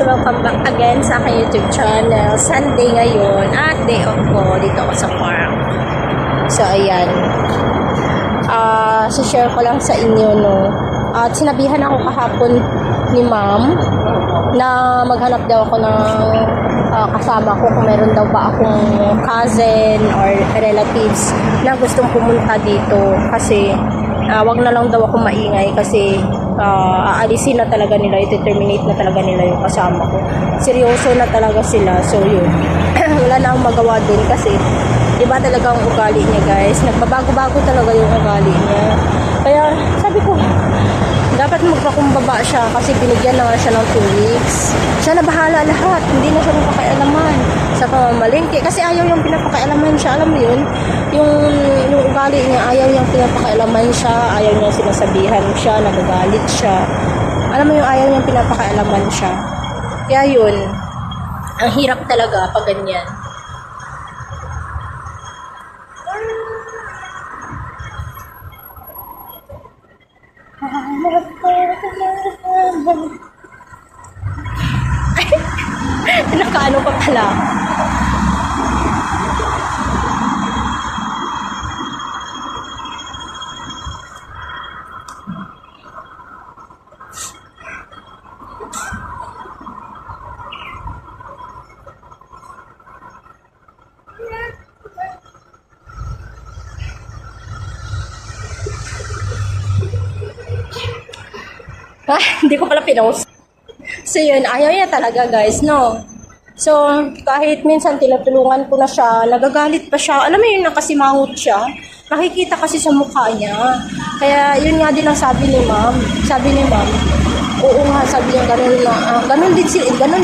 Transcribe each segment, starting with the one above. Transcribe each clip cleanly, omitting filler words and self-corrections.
welcome back again sa aking YouTube channel. Sunday ngayon at day off ko. Dito ako sa park. So, ayan. Share ko lang sa inyo, no. At sinabihan ako kahapon ni ma'am na maghanap daw ako ng kasama ko kung meron daw ba akong cousin or relatives na gustong pumunta dito. Kasi, wag na lang daw ako maingay kasi aalisin na talaga nila, i-terminate na talaga nila yung kasama ko. Seryoso na talaga sila. So yun, wala na akong magawa dun kasi iba talaga ang ugali niya, guys. Nagbabago-bago talaga yung ugali niya. Kaya sabi ko, dapat magpakumbaba siya kasi binigyan na nga siya ng 2 weeks. Siya na bahala lahat. Hindi na siya mapakialaman sa pamamalengke. Kasi ayaw yung pinapakialaman siya. Alam mo yun? Yung ugali niya, ayaw yung pinapakialaman siya. Ayaw niya sinasabihan siya, nagagalit siya. Alam mo yung ayaw yung pinapakialaman siya. Kaya yun, ang hirap talaga pag ganyan. Nakaano pa pala. Hindi ko pala pinost. So yun, ayaw niya talaga, guys, no? So, kahit minsan tinutulungan ko na siya, nagagalit pa siya. Alam mo yun, nakasimangot siya. Nakikita kasi sa mukha niya. Kaya yun nga din ang sabi ni ma'am. Sabi ni ma'am, oo nga, sabi niya ganun na, ganun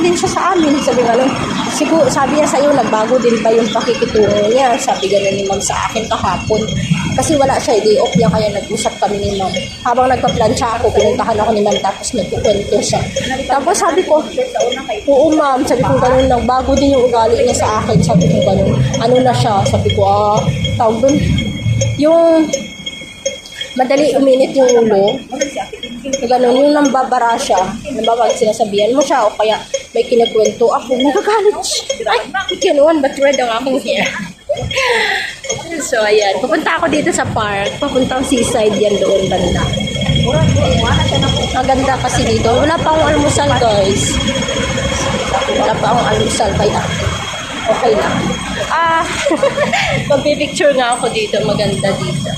din siya sa amin. Sabi ganun, siguro, sabi niya sa'yo, nagbago din ba yung pakikitungo niya? Sabi ganun ni ma'am sa akin kahapon. Kasi wala siya, day off niya, kaya nag-usap kami ni ma'am. Habang nagpa-plancha ako, pinuntahan ako ni ma'am, tapos nagkukwento siya. Tapos sabi ko, oo ma'am, sabi ko ganun, nagbago din yung ugali niya sa akin. Sabi ko ganun, ano na siya? Sabi ko, tawag dun, yung madali uminit yung ulo. Ganun, yung nambabara siya, sinasabihan mo siya, o kaya may kinakwento ako, nagagalit siya. Ay, kinuhan, but red ang aking hair. So, ayan. Pupunta ako dito sa park. Papuntang seaside yan doon banda. Ang ganda kasi dito. Wala pa akong almusal, guys. Wala pa akong almusal. Kaya okay lang. Magpipicture nga ako dito. Maganda dito.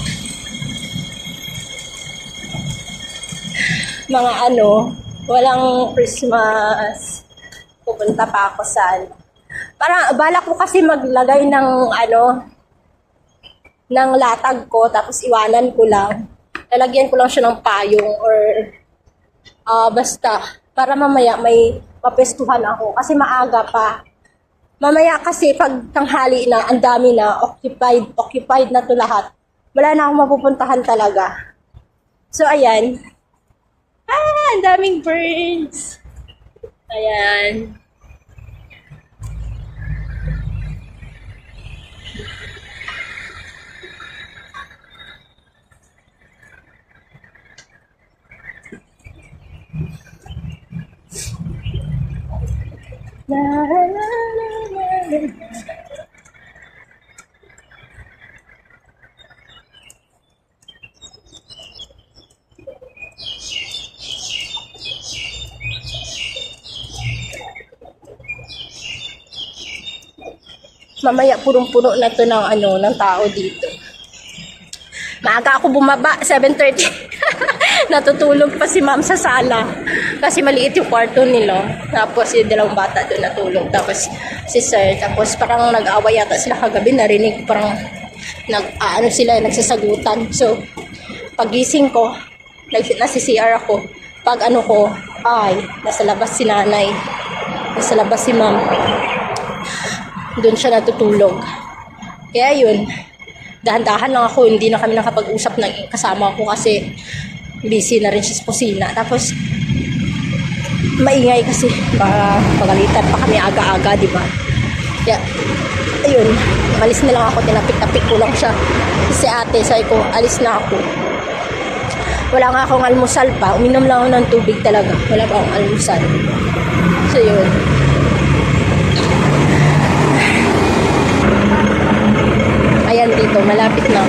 Mga walang Christmas. Pupunta pa ako sa parang balak ko kasi maglagay ng ng latag ko, tapos iwanan ko lang. Lalagyan ko lang siya ng payong or basta para mamaya may mapestuhan ako kasi maaga pa. Mamaya kasi pag tanghali na, ang dami na, occupied na to lahat. Wala na akong mapupuntahan talaga. So ayan. Ang daming birds. Ayan. Mamaya punong-puno na to ng tao dito. Maaga ako bumaba, 7:30. Natutulog pa si ma'am sa sala. Kasi maliit yung kwarto nila. Tapos yung dalawang bata doon natulog. Tapos si sir. Tapos parang nag-away yata sila kagabi. Narinig parang nagsasagutan. So, pagising ko, nasi-CR ako. Pag ko, nasa labas si nanay. Nasa labas si ma'am. Doon siya natutulog. Kaya yun, dahan-dahan lang ako. Hindi na kami nakapag-usap ng kasama ko kasi busy na rin siya sa kusina. Tapos, maingay kasi. Pagalitan pa kami aga-aga, di ba? Kaya, ayun, malis na lang ako. Tinapik-tapik ko lang siya. Si ate, sabi ko, alis na ako. Wala nga akong almusal pa. Uminom lang ako ng tubig talaga. Wala pa akong almusal. So, yun. Ayan dito, malapit na.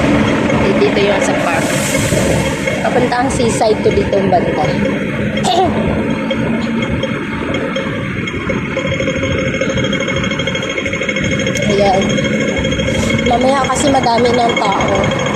Dito yung sa park. Papunta ang seaside to dito ang banda. Ayan. Mamaya kasi madami ng tao.